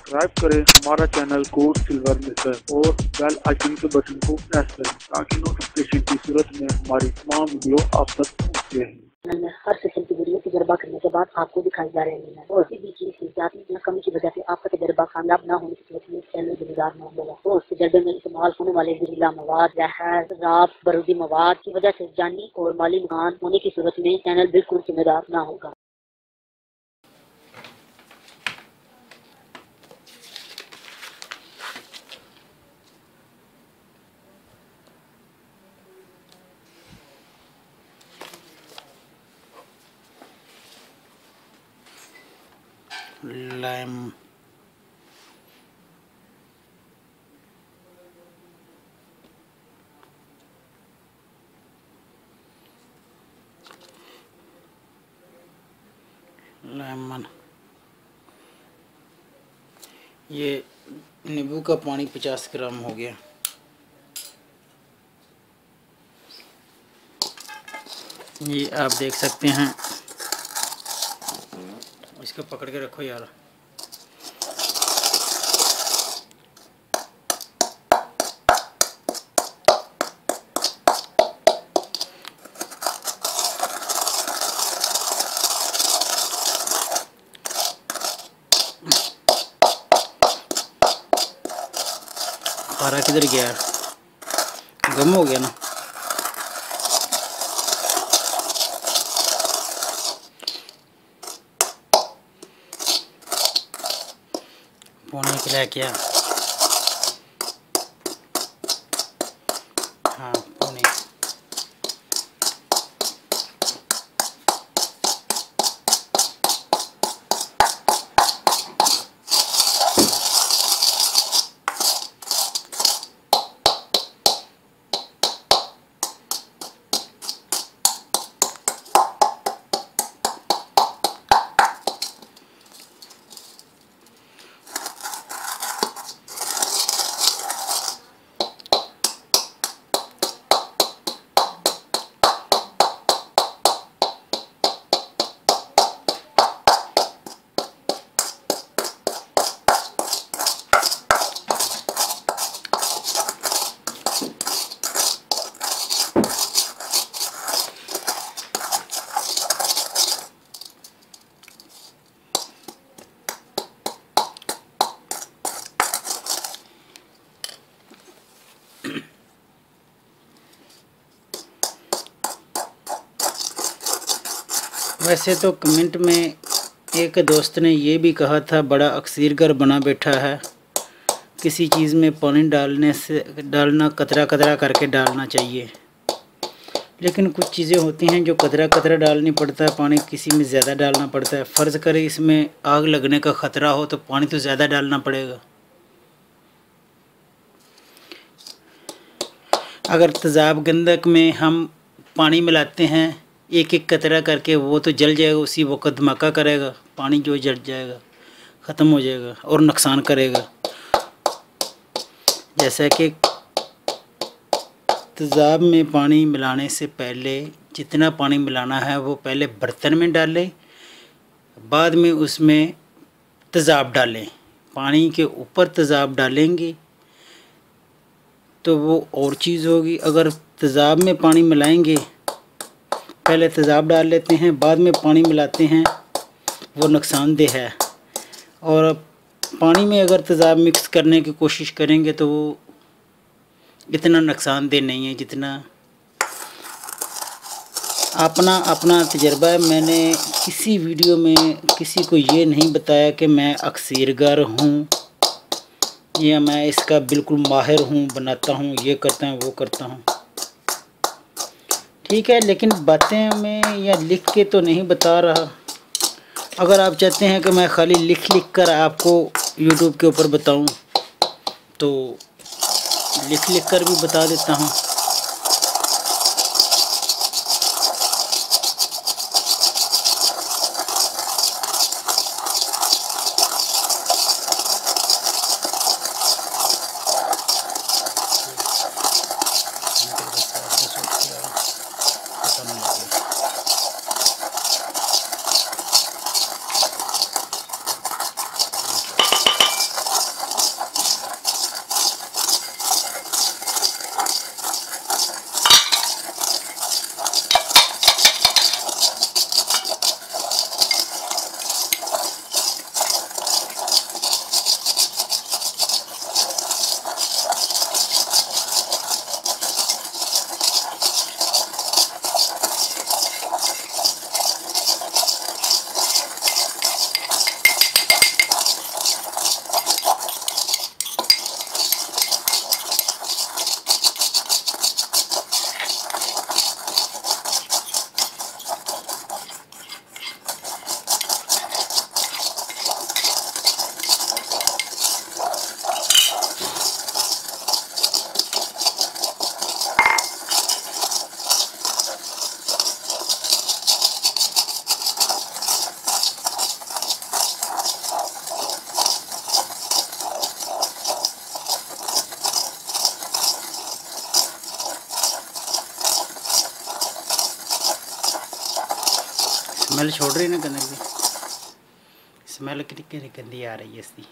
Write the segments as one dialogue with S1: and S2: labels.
S1: Subscribe करें हमारा channel code silver mission और बेल आइकन के बटन को प्रेस करें ताकि नोटिफिकेशन की सूरत में हमारी तमाम वीडियो आप तक पहुँचते हैं।
S2: में हर सेशन की वीडियो तजर्बा करने के बाद आपको दिखाई जा रहे हैं और किसी भी चीज की ज्यादा या कमी की वजह से आपका तजर्बा कामयाब न होने की सूरत में चैनल जिम्मेदार न होगा। तो उस तजर्बे में इस्तेमाल होने वाले जहरीला मवाद, जहर, शराब, बारूदी मवाद की वजह से जानी और माली नुकसान होने की सूरत में चैनल बिल्कुल जिम्मेदार न होगा।
S3: लाइम लेमन, ये नींबू का पानी 50 ग्राम हो गया। ये आप देख सकते हैं, इसको पकड़ के रखो यार। खारा किधर गया? गम हो गया ना। पानी खिला क्या? हाँ पानी। वैसे तो कमेंट में एक दोस्त ने ये भी कहा था, बड़ा अक्सीरगर बना बैठा है, किसी चीज़ में पानी डालना कतरा कतरा करके डालना चाहिए। लेकिन कुछ चीज़ें होती हैं जो कतरा कतरा डालनी पड़ता है, पानी किसी में ज़्यादा डालना पड़ता है। फ़र्ज़ करें इसमें आग लगने का ख़तरा हो तो पानी तो ज़्यादा डालना पड़ेगा। अगर तेज़ाब गंधक में हम पानी मिलाते हैं एक एक कतरा करके, वो तो जल जाएगा, उसी वक़्त धमाका करेगा, पानी जो जल जाएगा, ख़त्म हो जाएगा और नुकसान करेगा। जैसा कि तेज़ाब में पानी मिलाने से पहले जितना पानी मिलाना है वो पहले बर्तन में डालें, बाद में उसमें तेज़ाब डालें। पानी के ऊपर तेज़ाब डालेंगे तो वो और चीज़ होगी। अगर तेज़ाब में पानी मिलाएंगे, पहले तेज़ाब डाल लेते हैं बाद में पानी मिलाते हैं, वो नुकसानदेह है। और पानी में अगर तेज़ाब मिक्स करने की कोशिश करेंगे तो वो इतना नुकसानदेह नहीं है जितना अपना तजर्बा है। मैंने किसी वीडियो में किसी को ये नहीं बताया कि मैं अक्सीरगर हूँ या मैं इसका बिल्कुल माहिर हूँ, बनाता हूँ, ये करता हूँ, वो करता हूँ। ठीक है, लेकिन बातें में या लिख के तो नहीं बता रहा। अगर आप चाहते हैं कि मैं खाली लिख कर आपको YouTube के ऊपर बताऊं तो लिख कर भी बता देता हूं। स्मैल छोड़ रही ना गंदे की, स्मैल कितनी गंदी आ रही है इसकी।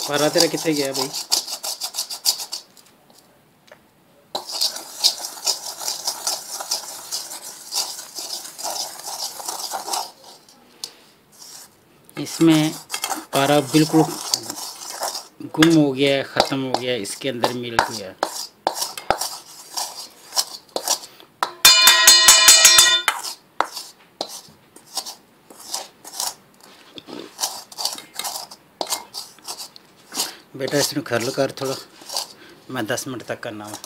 S3: पारा तेरा कितने गया भाई? इसमें पारा बिल्कुल गुम हो गया है, ख़त्म हो गया है, इसके अंदर मिल गया। बेटा इसमें खरल कर थोड़ा, मैं 10 मिनट तक करना हूँ।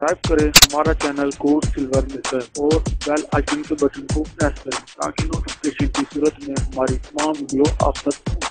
S1: सब्सक्राइब करें हमारा चैनल कोर्स सिल्वर मिशन और बेल आइकन के बटन को प्रेस करें ताकि नोटिफिकेशन की सूरत में हमारी तमाम वीडियो आप तक